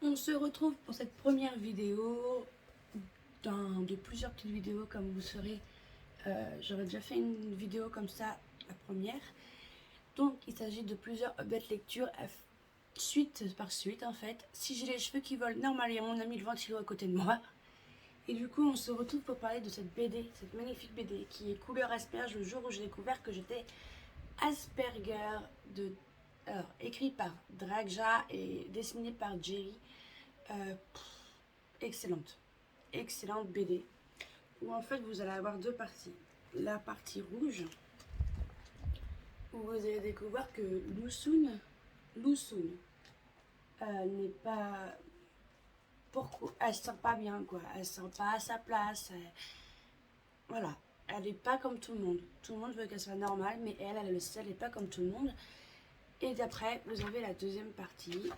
On se retrouve pour cette première vidéo de plusieurs petites vidéos comme vous saurez. J'aurais déjà fait une vidéo comme ça, la première. Donc il s'agit de plusieurs updates lecture suite par suite en fait. Si j'ai les cheveux qui volent, normal, il y a mon ami le ventilo à côté de moi. Et du coup on se retrouve pour parler de cette BD, cette magnifique BD qui est couleur asperge, le jour où j'ai découvert que j'étais Asperger de... Alors, écrit par Dragja et dessiné par Jerry. Euh, excellente, excellente BD où en fait vous allez avoir deux parties. La partie rouge où vous allez découvrir que Lusun n'est pas pourquoi elle se sent pas bien quoi, elle se sent pas à sa place, voilà, elle n'est pas comme tout le monde. Tout le monde veut qu'elle soit normale, mais elle le sait, elle n'est pas comme tout le monde. Et d'après, vous avez la deuxième partie,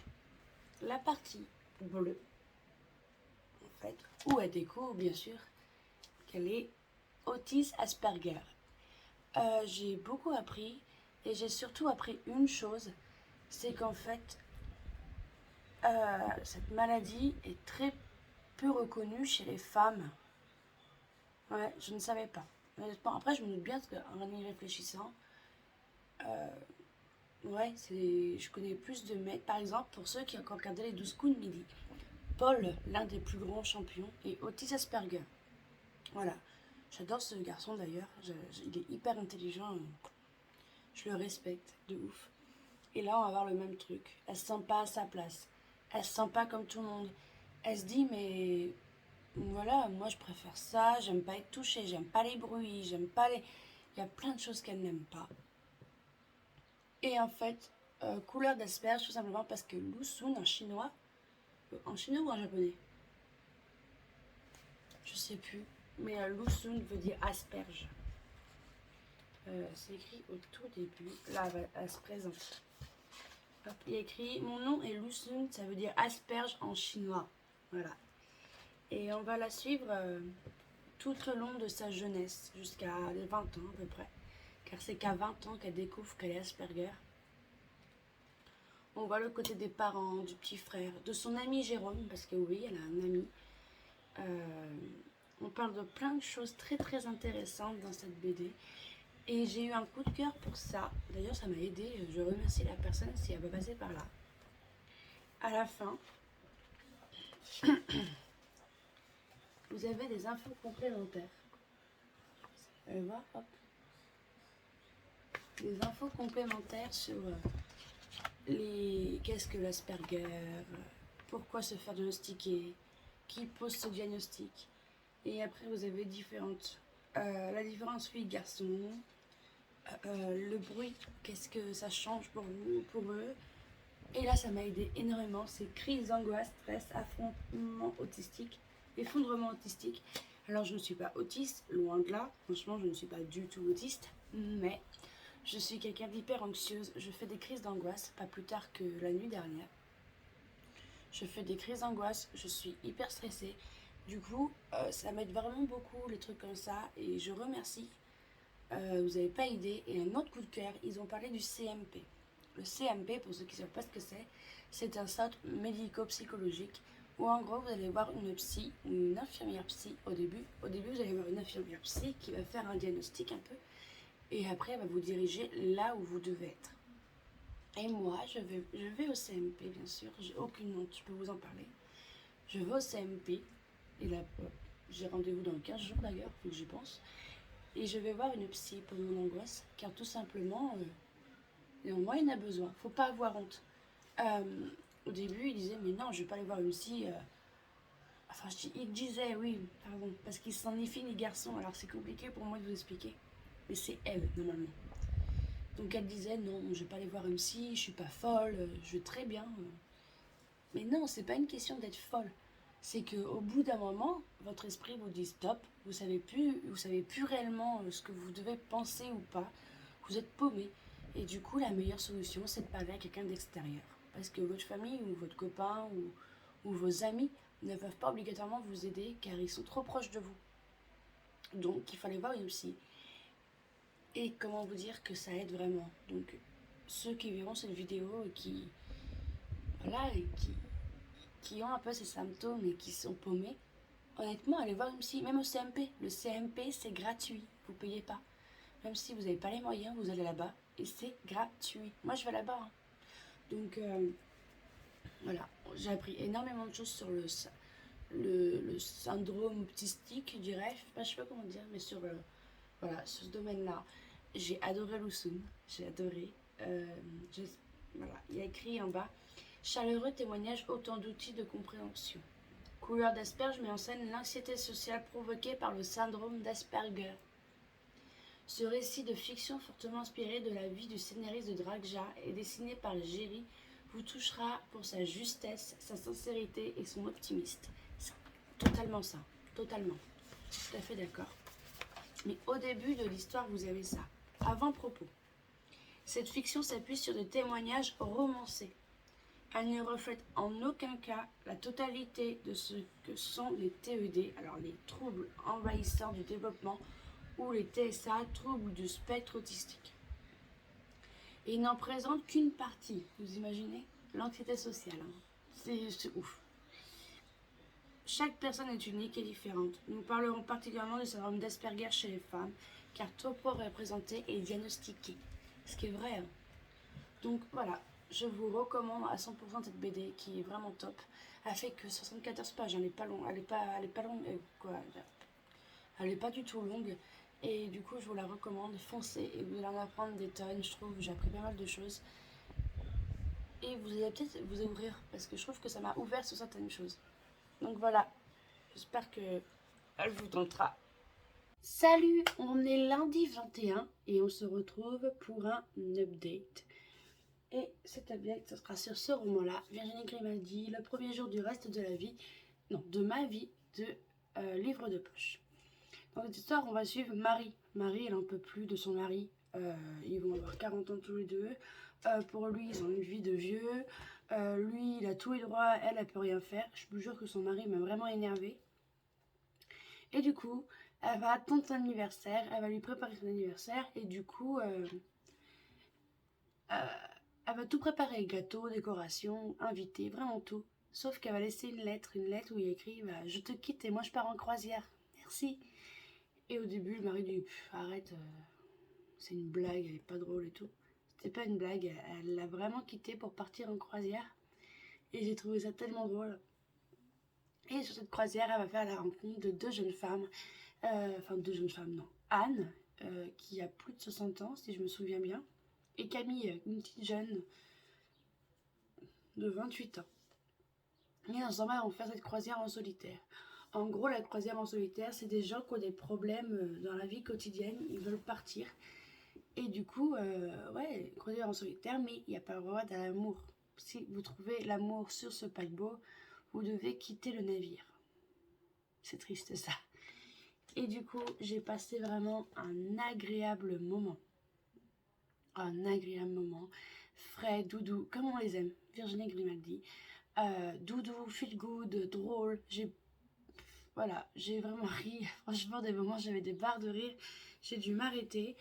la partie bleue, en fait, où elle découvre bien sûr qu'elle est Otis Asperger. J'ai beaucoup appris et j'ai surtout appris une chose, c'est qu'en fait, cette maladie est très peu reconnue chez les femmes. Ouais, je ne savais pas. Honnêtement, après, je me doute bien parce qu'en y réfléchissant, ouais, je connais plus de mecs. Par exemple, pour ceux qui ont encore regardé les 12 coups de midi, Paul, l'un des plus grands champions, et Otis Asperger. Voilà. J'adore ce garçon d'ailleurs. Il est hyper intelligent. Je le respecte de ouf. Et là, on va avoir le même truc. Elle se sent pas à sa place. Elle se sent pas comme tout le monde. Elle se dit, mais voilà, moi je préfère ça. J'aime pas être touchée. J'aime pas les bruits. J'aime pas les. Il y a plein de choses qu'elle n'aime pas. Et en fait, couleur d'asperge, tout simplement parce que Lusun en chinois ou en japonais, je sais plus, mais Lusun veut dire asperge. C'est écrit au tout début. Là, elle se présente. Hop, il y a écrit mon nom est Lusun, ça veut dire asperge en chinois. Voilà. Et on va la suivre tout au long de sa jeunesse, jusqu'à 20 ans à peu près. Car c'est qu'à 20 ans qu'elle découvre qu'elle est Asperger. On voit le côté des parents, du petit frère, de son ami Jérôme, parce que oui, elle a un ami. On parle de plein de choses très très intéressantes dans cette BD. Et j'ai eu un coup de cœur pour ça. D'ailleurs, ça m'a aidé. Je remercie la personne si elle va passer par là. À la fin, vous avez des infos complémentaires. Vous allez voir, hop. Des infos complémentaires sur qu'est-ce que l'Asperger, pourquoi se faire diagnostiquer, qui pose ce diagnostic. Et après, vous avez la différence fille-garçon, le bruit, qu'est-ce que ça change pour vous, pour eux. Et là, ça m'a aidé énormément. C'est crise d'angoisse, stress, effondrement autistique. Alors, je ne suis pas autiste, loin de là. Franchement, je ne suis pas du tout autiste. Mais je suis quelqu'un d'hyper anxieuse. Je fais des crises d'angoisse, pas plus tard que la nuit dernière. Je fais des crises d'angoisse, je suis hyper stressée. Du coup, ça m'aide vraiment beaucoup, les trucs comme ça. Et je remercie. Vous n'avez pas idée. Et un autre coup de cœur, ils ont parlé du CMP. Le CMP, pour ceux qui ne savent pas ce que c'est un centre médico-psychologique où en gros vous allez voir une psy ou une infirmière psy au début. Au début, vous allez voir une infirmière psy qui va faire un diagnostic un peu et après elle va vous diriger là où vous devez être. Et moi, je vais au CMP, bien sûr, j'ai aucune honte, je peux vous en parler. Je vais au CMP et là, j'ai rendez-vous dans 15 jours d'ailleurs, faut que j'y pense. Et je vais voir une psy pour mon angoisse, car tout simplement, néanmoins, il en a besoin. Faut pas avoir honte. Au début, il disait, mais non, je vais pas aller voir une psy. Enfin, il disait, oui, pardon, parce qu'il s'en est fini garçon, alors c'est compliqué pour moi de vous expliquer. Mais c'est elle, normalement. Donc elle disait, non, je vais pas aller voir une psy, je suis pas folle, je vais très bien. Mais non, c'est pas une question d'être folle. C'est qu'au bout d'un moment, votre esprit vous dit stop, vous savez plus réellement ce que vous devez penser ou pas. Vous êtes paumé. Et du coup, la meilleure solution, c'est de parler à quelqu'un d'extérieur. Parce que votre famille ou votre copain ou vos amis ne peuvent pas obligatoirement vous aider car ils sont trop proches de vous. Donc, il fallait voir une psy. Et comment vous dire que ça aide vraiment. Donc, ceux qui verront cette vidéo et qui, voilà, et qui ont un peu ces symptômes et qui sont paumés, honnêtement, allez voir une psy, même au CMP. Le CMP, c'est gratuit, vous payez pas. Même si vous n'avez pas les moyens, vous allez là-bas et c'est gratuit. Moi, je vais là-bas, hein. Donc, voilà, j'ai appris énormément de choses sur le syndrome autistique, je dirais. Je sais pas comment dire, mais voilà, sur ce domaine-là. J'ai adoré Lousoun, j'ai adoré. Euh, voilà, il y a écrit en bas chaleureux témoignage, autant d'outils de compréhension. Couleur d'asperge met en scène l'anxiété sociale provoquée par le syndrome d'Asperger. Ce récit de fiction fortement inspiré de la vie du scénariste de Drakja et dessiné par Géry vous touchera pour sa justesse, sa sincérité et son optimisme. C'est totalement ça, totalement. Tout à fait d'accord. Mais au début de l'histoire, vous avez ça. Avant-propos. Cette fiction s'appuie sur des témoignages romancés. Elle ne reflète en aucun cas la totalité de ce que sont les TED, alors les troubles envahissants du développement, ou les TSA, troubles du spectre autistique. Et il n'en présente qu'une partie, vous imaginez? L'anxiété sociale. Hein. C'est ouf. Chaque personne est unique et différente. Nous parlerons particulièrement du syndrome d'Asperger chez les femmes, car trop peu représenté et diagnostiqué. Ce qui est vrai. Hein. Donc voilà, je vous recommande à 100% cette BD qui est vraiment top. Elle fait que 74 pages, elle n'est pas longue, elle est pas longue, elle est pas du tout longue. Et du coup, je vous la recommande, foncez et vous allez en apprendre des tonnes. Je trouve j'ai appris pas mal de choses. Et vous allez peut-être vous ouvrir, parce que je trouve que ça m'a ouvert sur certaines choses. Donc voilà, j'espère que elle vous tentera. Salut, on est lundi 21 et on se retrouve pour un update. Et cet update, ce sera sur ce roman-là, Virginie Grimaldi, le premier jour du reste de la vie, non, de ma vie, de livre de poche. Dans cette histoire, on va suivre Marie. Marie, elle en peut plus de son mari. Ils vont avoir 40 ans tous les deux. Pour lui, ils ont une vie de vieux. Lui, il a tous les droits, elle peut rien faire. Je vous jure que son mari m'a vraiment énervée. Et du coup, elle va attendre son anniversaire, elle va lui préparer son anniversaire. Et du coup, elle va tout préparer, gâteau, décoration, invité, vraiment tout. Sauf qu'elle va laisser une lettre où il écrit bah, je te quitte et moi je pars en croisière. Merci. Et au début, le mari dit arrête, c'est une blague, elle est pas drôle et tout. C'était pas une blague, elle l'a vraiment quitté pour partir en croisière. Et j'ai trouvé ça tellement drôle. Et sur cette croisière, elle va faire la rencontre de deux jeunes femmes. Enfin, deux jeunes femmes, non. Anne, qui a plus de 60 ans, si je me souviens bien. Et Camille, une petite jeune de 28 ans. Et ensemble, on va faire cette croisière en solitaire. En gros, la croisière en solitaire, c'est des gens qui ont des problèmes dans la vie quotidienne, ils veulent partir. Et du coup, ouais, croisière en solitaire, mais il n'y a pas le droit d'amour. Si vous trouvez l'amour sur ce paquebot, vous devez quitter le navire. C'est triste ça. Et du coup, j'ai passé vraiment un agréable moment. Un agréable moment. Frais, doudou, comme on les aime. Virginie Grimaldi. Doudou, feel good, drôle. Voilà, j'ai vraiment ri. Franchement, des moments, j'avais des barres de rire. J'ai dû m'arrêter.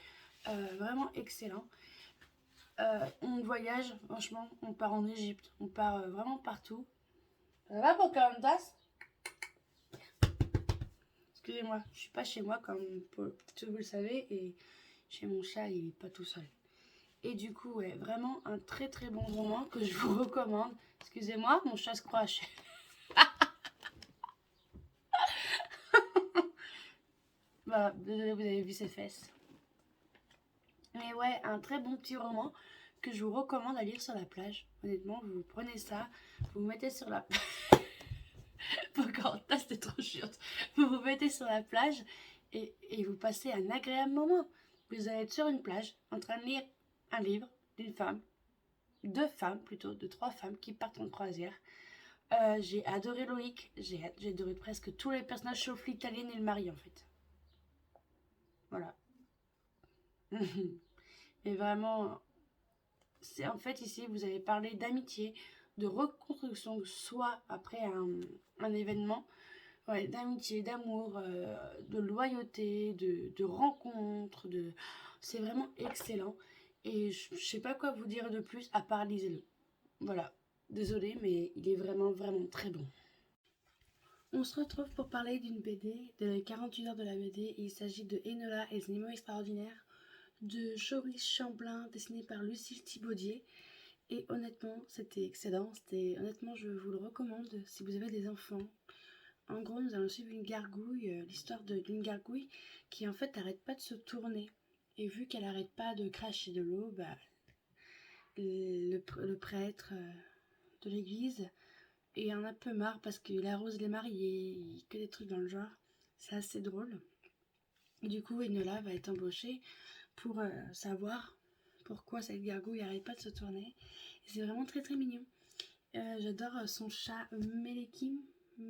Vraiment excellent. On voyage, franchement, on part en Égypte. On part vraiment partout. Ça va pour Pocahontas? Excusez-moi, je suis pas chez moi comme vous le savez et chez mon chat il est pas tout seul. Et du coup, ouais, vraiment un très très bon roman que je vous recommande. Excusez-moi, mon chat se croche. Voilà, désolé, vous avez vu ses fesses. Mais ouais, un très bon petit roman que je vous recommande à lire sur la plage. Honnêtement, vous prenez ça, vous mettez sur la plage. Pocahontas, c'était trop chiant. Vous vous mettez sur la plage et vous passez un agréable moment. Vous allez être sur une plage en train de lire un livre d'une femme, deux femmes plutôt, de trois femmes qui partent en croisière. J'ai adoré Loïc, j'ai adoré presque tous les personnages sauf l'italienne et le mari en fait. Voilà. Mais vraiment, c'est en fait ici vous avez parlé d'amitié, de reconstruction de soi après un événement. Ouais, d'amitié, d'amour, de loyauté, de rencontres, c'est vraiment excellent. Et je sais pas quoi vous dire de plus à part lisez-le. Voilà. Désolée, mais il est vraiment, vraiment très bon. On se retrouve pour parler d'une BD, de 48 heures de la BD. Il s'agit de Enola et les animaux extraordinaires de Joris Chamblin, dessiné par Lucille Thibaudier. Et honnêtement, c'était excellent. Honnêtement, je vous le recommande si vous avez des enfants. En gros, nous allons suivre une gargouille, l'histoire d'une gargouille qui en fait n'arrête pas de se tourner. Et vu qu'elle n'arrête pas de cracher de l'eau, le prêtre de l'église et en a un peu marre parce qu'il arrose les mariés, que des trucs dans le genre. C'est assez drôle. Du coup, Enola va être embauchée pour savoir pourquoi cette gargouille n'arrête pas de se tourner. C'est vraiment très très mignon. J'adore son chat Melekim. Je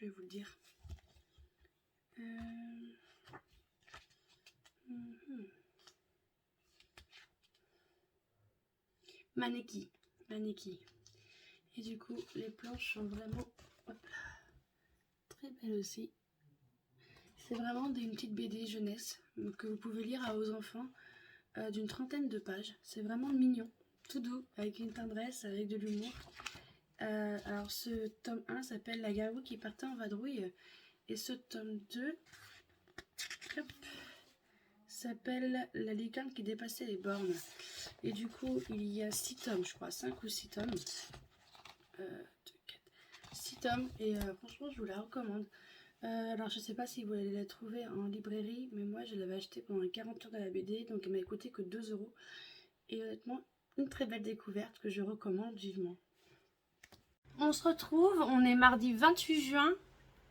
vais vous le dire. Maneki. Et du coup, les planches sont vraiment très belles aussi. C'est vraiment une petite BD jeunesse que vous pouvez lire à vos enfants d'une 30aine de pages. C'est vraiment mignon, tout doux, avec une tendresse, avec de l'humour. Alors ce tome 1 s'appelle La gargouille qui partait en vadrouille et ce tome 2 s'appelle La licorne qui dépassait les bornes. Et du coup, il y a 6 tomes, je crois, 5 ou 6 tomes. 6 tomes et franchement, je vous la recommande. Alors, je sais pas si vous allez la trouver en librairie, mais moi, je l'avais acheté pendant les 40 heures de la BD, donc elle m'a coûté que 2 €. Et honnêtement, une très belle découverte que je recommande vivement. On se retrouve, on est mardi 28 juin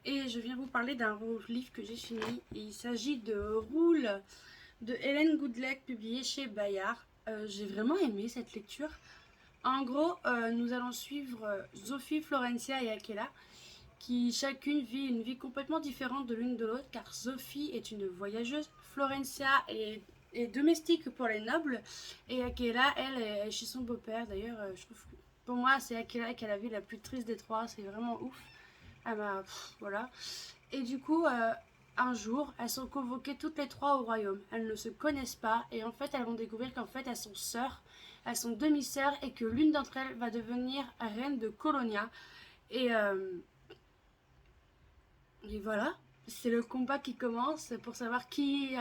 et je viens vous parler d'un livre que j'ai fini. Et il s'agit de Roule de Hélène Goodlec, publié chez Bayard. J'ai vraiment aimé cette lecture. En gros, nous allons suivre Sophie, Florencia et Akela, qui chacune vit une vie complètement différente de l'une de l'autre, car Sophie est une voyageuse, Florencia est domestique pour les nobles, et Akela, elle, est chez son beau-père. D'ailleurs, je trouve que pour moi, c'est Akela qui a la vie la plus triste des trois, c'est vraiment ouf. Voilà. Et du coup, un jour, elles sont convoquées toutes les trois au royaume. Elles ne se connaissent pas, et en fait, elles vont découvrir qu'en fait, elles sont sœurs, elles sont demi-sœurs, et que l'une d'entre elles va devenir reine de Colonia. Et voilà, c'est le combat qui commence pour savoir qui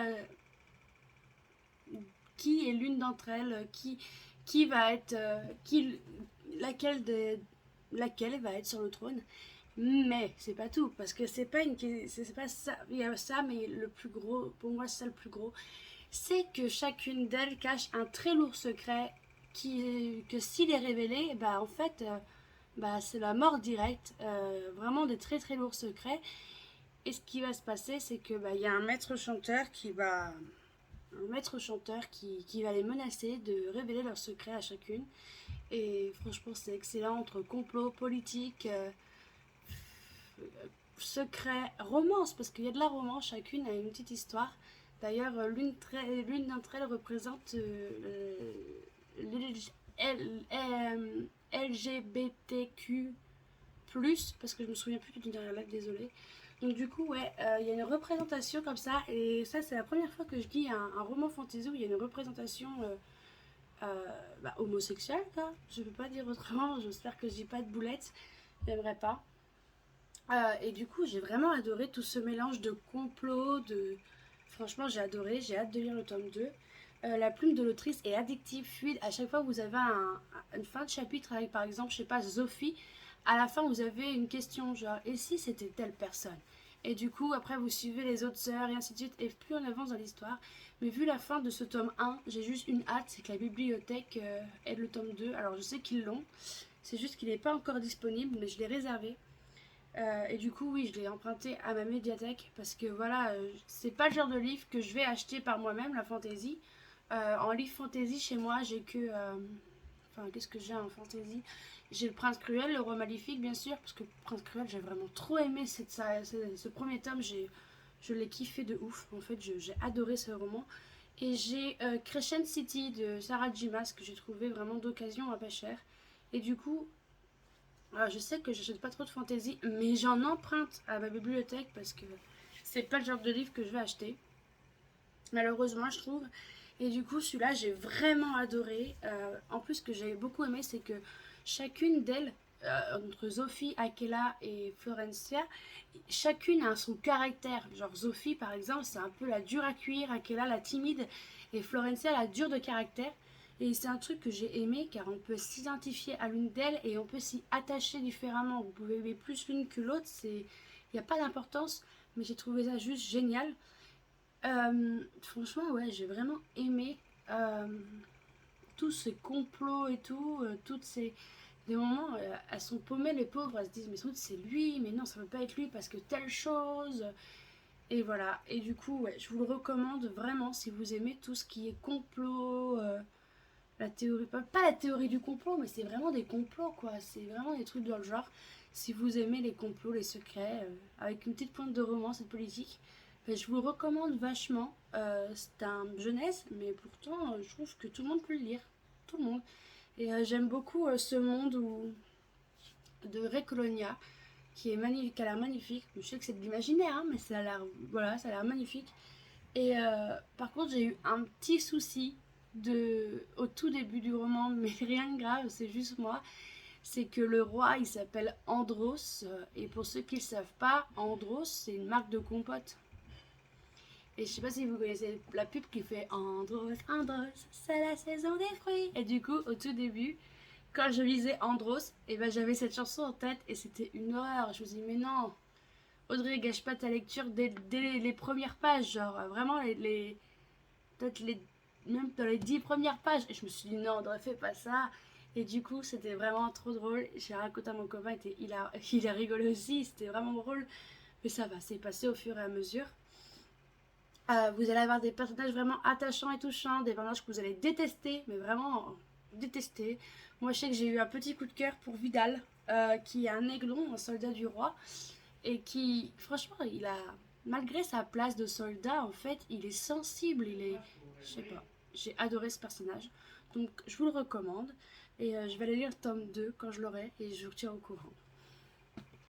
est l'une d'entre elles, qui va être, laquelle va être sur le trône. Mais c'est pas tout, parce que c'est pas ça, il y a ça, mais le plus gros, pour moi c'est ça le plus gros, c'est que chacune d'elles cache un très lourd secret que s'il est révélé, en fait, c'est la mort directe, vraiment des très très lourds secrets. Et ce qui va se passer, c'est que y a un maître chanteur qui va les menacer de révéler leurs secrets à chacune. Et franchement, c'est excellent, entre complot, politique, secret, romance, parce qu'il y a de la romance, chacune a une petite histoire. D'ailleurs, l'une d'entre elles représente LGBTQ+, parce que je me souviens plus du dernier live, désolé. Donc du coup, ouais, il y a une représentation comme ça, et ça c'est la première fois que je lis un roman fantasy où il y a une représentation homosexuelle, quoi. Je peux pas dire autrement, j'espère que je dis pas de boulettes, j'aimerais pas. Et du coup, j'ai vraiment adoré tout ce mélange de complot, Franchement, j'ai adoré, j'ai hâte de lire le tome 2. La plume de l'autrice est addictive, fluide. À chaque fois, vous avez une fin de chapitre avec, par exemple, je sais pas, Sophie. À la fin, vous avez une question, genre, et si c'était telle personne? Et du coup, après, vous suivez les autres sœurs et ainsi de suite. Et plus on avance dans l'histoire. Mais vu la fin de ce tome 1, j'ai juste une hâte, c'est que la bibliothèque ait le tome 2. Alors, je sais qu'ils l'ont. C'est juste qu'il n'est pas encore disponible, mais je l'ai réservé. Et du coup, oui, je l'ai emprunté à ma médiathèque parce que voilà, c'est pas le genre de livre que je vais acheter par moi-même, la fantasy. En livre fantasy, chez moi, j'ai que. Qu'est-ce que j'ai en fantasy? J'ai le Prince Cruel, le Roi Maléfique, bien sûr, parce que Prince Cruel, j'ai vraiment trop aimé ce premier tome. Je l'ai kiffé de ouf. En fait, j'ai adoré ce roman. Et j'ai Crescent City de Sarah J. Maas que j'ai trouvé vraiment d'occasion à pas cher. Et du coup, je sais que j'achète pas trop de fantasy, mais j'en emprunte à ma bibliothèque parce que c'est pas le genre de livre que je vais acheter, malheureusement, je trouve. Et du coup, celui-là, j'ai vraiment adoré. En plus, ce que j'ai beaucoup aimé, c'est que chacune d'elles, entre Sophie, Akela et Florencia, chacune a son caractère. Genre Sophie, par exemple, c'est un peu la dure à cuire, Akela, la timide, et Florencia, la dure de caractère. Et c'est un truc que j'ai aimé car on peut s'identifier à l'une d'elles et on peut s'y attacher différemment. Vous pouvez aimer plus l'une que l'autre, il n'y a pas d'importance, mais j'ai trouvé ça juste génial. Franchement, ouais, j'ai vraiment aimé euh, tous ces complots et tout, toutes ces. Des moments, elles sont paumées, les pauvres, elles se disent, mais sans doute c'est lui, mais non, ça ne peut pas être lui parce que telle chose. Et voilà, et du coup, ouais, je vous le recommande vraiment si vous aimez tout ce qui est complot, la théorie, pas la théorie du complot, mais c'est vraiment des complots, quoi. C'est vraiment des trucs dans le genre. Si vous aimez les complots, les secrets, avec une petite pointe de romance et de politique, ben, je vous le recommande vachement. C'est un jeunesse, mais pourtant, je trouve que tout le monde peut le lire. Tout le monde. Et j'aime beaucoup ce monde de Recolonia, qui est magnifique, qui a l'air magnifique. Je sais que c'est de l'imaginaire, hein, mais ça a l'air, voilà, ça a l'air magnifique. Et par contre, j'ai eu un petit souci au tout début du roman, mais rien de grave, c'est juste moi. C'est que le roi, il s'appelle Andros. Et pour ceux qui ne le savent pas, Andros, c'est une marque de compote. Et je sais pas si vous connaissez la pub qui fait Andros, Andros, c'est la saison des fruits. Et du coup, au tout début, quand je lisais Andros, et ben j'avais cette chanson en tête et c'était une horreur. Je me suis dit, mais non, Audrey, gâche pas ta lecture dès les premières pages. Genre, vraiment, peut-être même dans les 10 premières pages. Et je me suis dit, non, Audrey, fais pas ça. Et du coup, c'était vraiment trop drôle. J'ai raconté à mon copain, il a rigolé aussi, c'était vraiment drôle. Mais ça va, c'est passé au fur et à mesure. Vous allez avoir des personnages vraiment attachants et touchants, des personnages que vous allez détester, mais vraiment détester. Moi, je sais que j'ai eu un petit coup de cœur pour Vidal, qui est un aiglon, un soldat du roi, et qui, franchement, malgré sa place de soldat, en fait, il est sensible, je sais pas, j'ai adoré ce personnage. Donc, je vous le recommande, et je vais aller lire le tome 2 quand je l'aurai, et je vous tiens au courant.